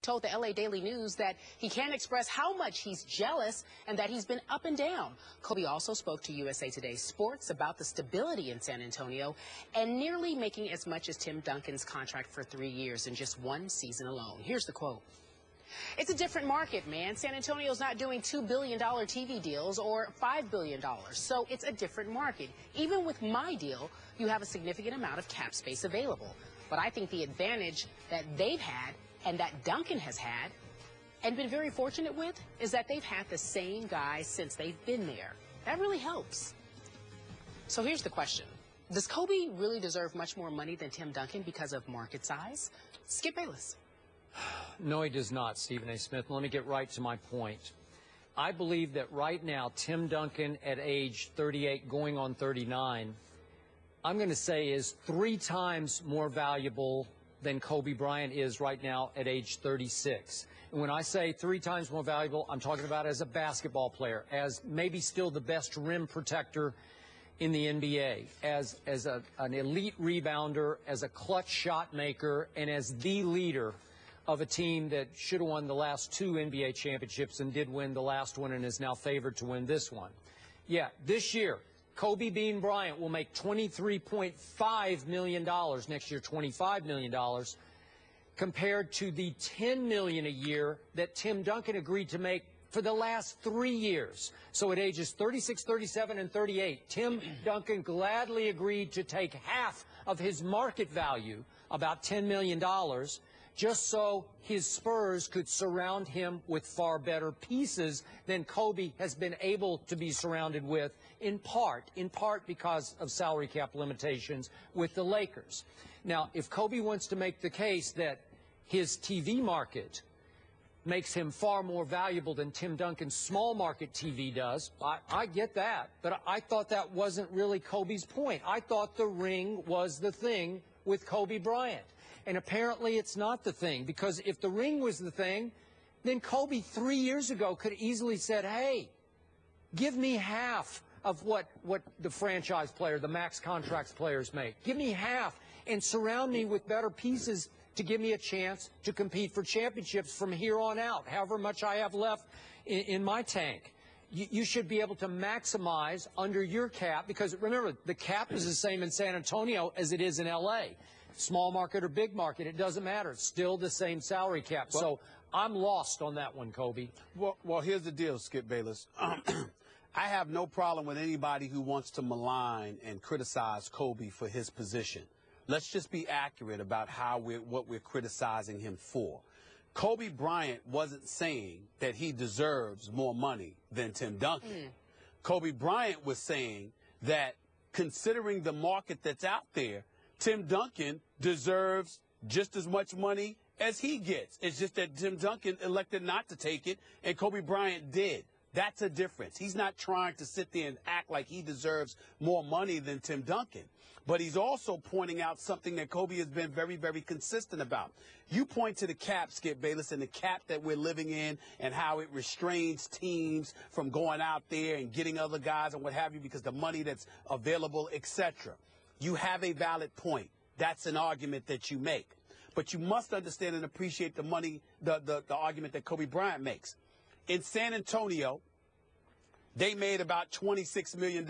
told the LA Daily News that he can't express how much he's jealous and that he's been up and down. Kobe also spoke to USA Today Sports about the stability in San Antonio and nearly making as much as Tim Duncan's contract for 3 years in just one season alone. Here's the quote. It's a different market, man. San Antonio's not doing $2 billion TV deals or $5 billion. So it's a different market. Even with my deal, you have a significant amount of cap space available. But I think the advantage that they've had and that Duncan has had and been very fortunate with is that they've had the same guy since they've been there. That really helps. So here's the question. Does Kobe really deserve much more money than Tim Duncan because of market size? Skip Bayless. No, he does not, Stephen A. Smith. Let me get right to my point. I believe that right now, Tim Duncan at age 38, going on 39, I'm going to say is 3 times more valuable than Kobe Bryant is right now at age 36. And when I say 3 times more valuable, I'm talking about as a basketball player, as maybe still the best rim protector in the NBA, as an elite rebounder, as a clutch shot maker, and as the leader of a team that should have won the last 2 NBA championships and did win the last one and is now favored to win this one. Yeah, this year, Kobe Bean Bryant will make $23.5 million, next year $25 million, compared to the $10 million a year that Tim Duncan agreed to make for the last 3 years. So at ages 36, 37, and 38, Tim Duncan gladly agreed to take half of his market value, about $10 million, just so his Spurs could surround him with far better pieces than Kobe has been able to be surrounded with, in part because of salary cap limitations with the Lakers. Now, if Kobe wants to make the case that his TV market makes him far more valuable than Tim Duncan's small market TV does, I get that. But I thought that wasn't really Kobe's point. I thought the ring was the thing with Kobe Bryant. And apparently it's not the thing, because if the ring was the thing, then Kobe 3 years ago could easily said, hey, give me half of what the franchise player, the max contracts players make. Give me half and surround me with better pieces to give me a chance to compete for championships from here on out, however much I have left in my tank. You should be able to maximize under your cap, because remember, the cap is the same in San Antonio as it is in L.A. Small market or big market, it doesn't matter. It's still the same salary cap. Well, so I'm lost on that one, Kobe. Well, here's the deal, Skip Bayless. I have no problem with anybody who wants to malign and criticize Kobe for his position. Let's just be accurate about what we're criticizing him for. Kobe Bryant wasn't saying that he deserves more money than Tim Duncan. Kobe Bryant was saying that considering the market that's out there, Tim Duncan deserves just as much money as he gets. It's just that Tim Duncan elected not to take it, and Kobe Bryant did. That's a difference. He's not trying to sit there and act like he deserves more money than Tim Duncan. But he's also pointing out something that Kobe has been very, very consistent about. You point to the cap, Skip Bayless, and the cap that we're living in and how it restrains teams from going out there and getting other guys and what have you because the money that's available, etc. You have a valid point. That's an argument that you make. But you must understand and appreciate the argument that Kobe Bryant makes. In San Antonio, they made about $26 million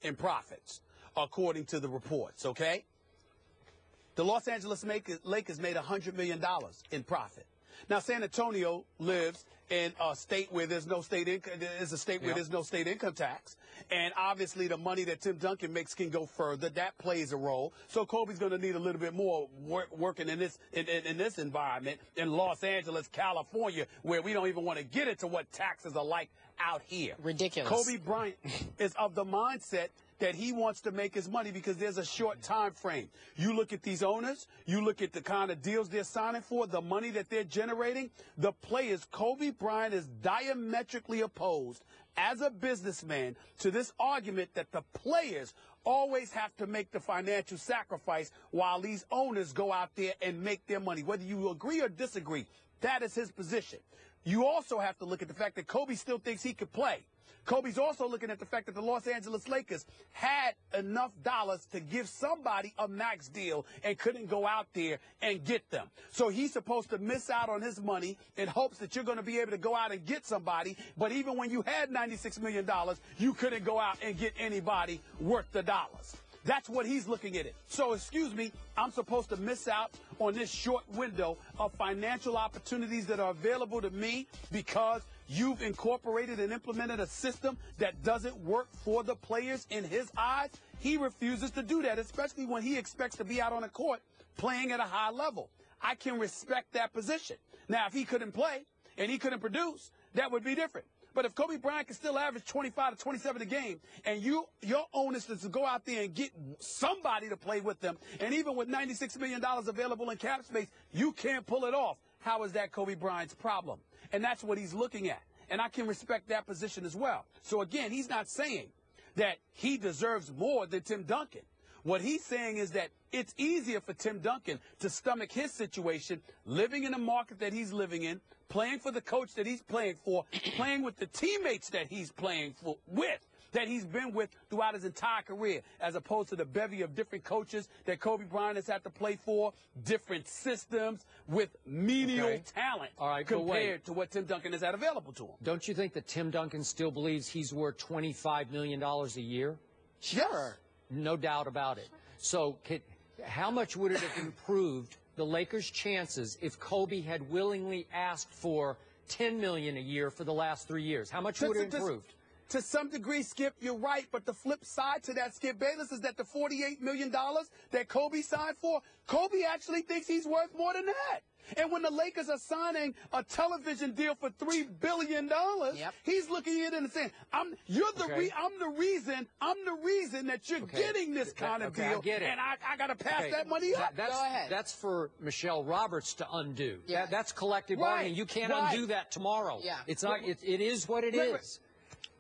in profits, according to the reports, okay? The Los Angeles Lakers made $100 million in profit. Now, San Antonio lives in a state where there's no state income. There's a state where there's no state income tax, and obviously the money that Tim Duncan makes can go further. That plays a role. So Kobe's going to need a little bit more working in this environment in Los Angeles, California, where we don't even want to get into what taxes are like out here. Ridiculous. Kobe Bryant is of the mindset that he wants to make his money because there's a short time frame. You look at these owners, you look at the kind of deals they're signing for, the money that they're generating, the players. Kobe Bryant is diametrically opposed as a businessman to this argument that the players always have to make the financial sacrifice while these owners go out there and make their money. Whether you agree or disagree, that is his position. you also have to look at the fact that Kobe still thinks he could play. Kobe's also looking at the fact that the Los Angeles Lakers had enough dollars to give somebody a max deal and couldn't go out there and get them. So he's supposed to miss out on his money in hopes that you're going to be able to go out and get somebody. But even when you had $96 million, you couldn't go out and get anybody worth the dollars. That's what he's looking at it. So, excuse me, I'm supposed to miss out on this short window of financial opportunities that are available to me because you've incorporated and implemented a system that doesn't work for the players in his eyes. He refuses to do that, especially when he expects to be out on the court playing at a high level. I can respect that position. Now, if he couldn't play and he couldn't produce, that would be different. But if Kobe Bryant can still average 25 to 27 a game, and your onus is to go out there and get somebody to play with them, and even with $96 million available in cap space, you can't pull it off. How is that Kobe Bryant's problem? And that's what he's looking at. And I can respect that position as well. So, again, he's not saying that he deserves more than Tim Duncan. What he's saying is that it's easier for Tim Duncan to stomach his situation, living in the market that he's living in, playing for the coach that he's playing for, playing with the teammates that he's playing with, that he's been with throughout his entire career, as opposed to the bevy of different coaches that Kobe Bryant has had to play for, different systems with menial talent compared to what Tim Duncan has had available to him. Don't you think that Tim Duncan still believes he's worth $25 million a year? Sure. No doubt about it. So how much would it have improved the Lakers' chances if Kobe had willingly asked for $10 million a year for the last 3 years? How much would it have improved? To some degree, Skip, you're right. But the flip side to that, Skip Bayless, is that the $48 million that Kobe signed for, Kobe actually thinks he's worth more than that. And when the Lakers are signing a television deal for $3 billion, he's looking at it and saying, I'm the reason that you're getting this kind of deal, and I got to pass that money up. Go ahead. That's for Michelle Roberts to undo. Yeah. That's collective bargaining. You can't undo that tomorrow. Yeah. It's not. It is what it is.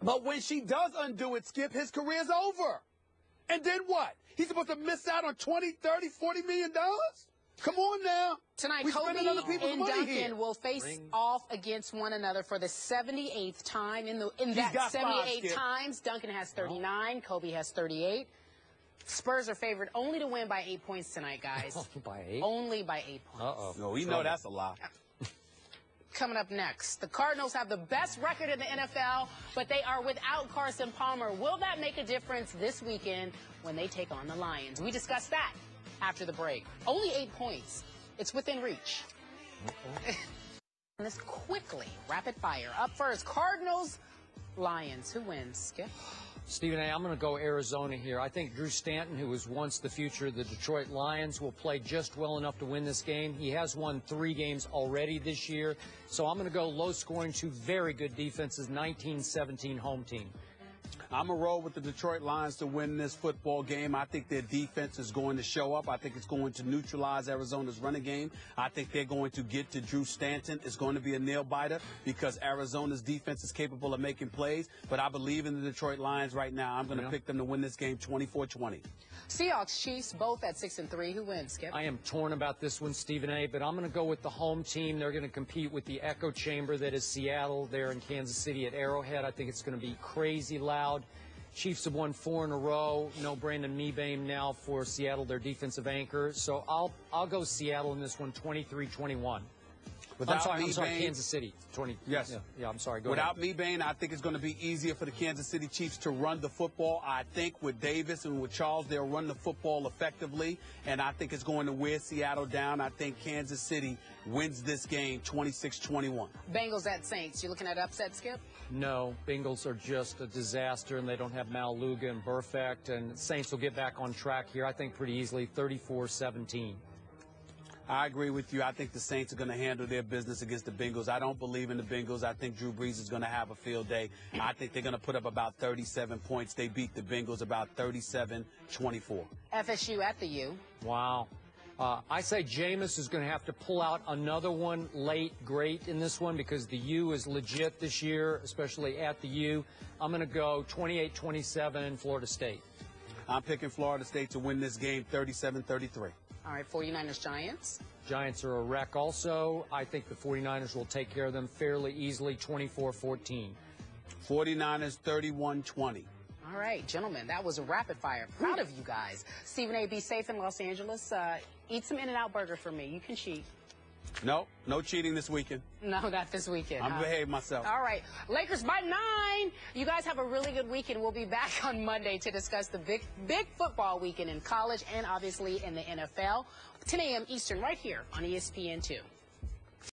But when she does undo it, Skip, his career's over. And then what? He's supposed to miss out on $20, $30, $40 million? Come on now. Tonight, Kobe and Duncan will face off against one another for the 78th time. In that 78 times, Duncan has 39, Kobe has 38. Spurs are favored only to win by 8 points tonight, guys. By 8? Only by 8 points. Uh-oh. No, we know that's a lie. Coming up next, the Cardinals have the best record in the NFL, but they are without Carson Palmer. Will that make a difference this weekend when they take on the Lions? We discuss that after the break. Only 8 points. It's within reach. This quickly, rapid fire. Up first, Cardinals, Lions. Who wins, Skip? Stephen A., I'm going to go Arizona here. I think Drew Stanton, who was once the future of the Detroit Lions, will play just well enough to win this game. He has won 3 games already this year. So I'm going to go low scoring, 2 very good defenses, 19-17 home team. I'm going to roll with the Detroit Lions to win this football game. I think their defense is going to show up. I think it's going to neutralize Arizona's running game. I think they're going to get to Drew Stanton. It's going to be a nail-biter because Arizona's defense is capable of making plays. But I believe in the Detroit Lions right now. I'm going to pick them to win this game 24-20. Seahawks, Chiefs, both at 6-3. Who wins, Skip? I am torn about this one, Stephen A., but I'm going to go with the home team. They're going to compete with the echo chamber that is Seattle there in Kansas City at Arrowhead. I think it's going to be crazy loud. Chiefs have won 4 in a row. No Brandon Meebane now for Seattle, their defensive anchor. So I'll go Seattle in this one, 23-21. I'm sorry, Kansas City. 20. Yes. Yeah, I'm sorry. Without Meebane, I think it's going to be easier for the Kansas City Chiefs to run the football. I think with Davis and with Charles, they'll run the football effectively, and I think it's going to wear Seattle down. I think Kansas City wins this game 26-21. Bengals at Saints. You looking at upset, Skip? No. Bengals are just a disaster, and they don't have Maluga and Burfict, and Saints will get back on track here, I think, pretty easily, 34-17. I agree with you. I think the Saints are going to handle their business against the Bengals. I don't believe in the Bengals. I think Drew Brees is going to have a field day. I think they're going to put up about 37 points. They beat the Bengals about 37-24. FSU at the U. Wow. I say Jameis is going to have to pull out another one late, great in this one because the U is legit this year, especially at the U. I'm going to go 28-27 Florida State. I'm picking Florida State to win this game 37-33. All right, 49ers Giants. Giants are a wreck also. I think the 49ers will take care of them fairly easily, 24-14. 49ers 31-20. All right, gentlemen, that was a rapid fire. Proud of you guys. Stephen A., be safe in Los Angeles. Eat some In-N-Out Burger for me. You can cheat. No cheating this weekend. No, not this weekend. I'm behave myself. All right, Lakers by 9. You guys have a really good weekend. We'll be back on Monday to discuss the big football weekend in college and obviously in the NFL. 10 a.m. Eastern right here on ESPN2.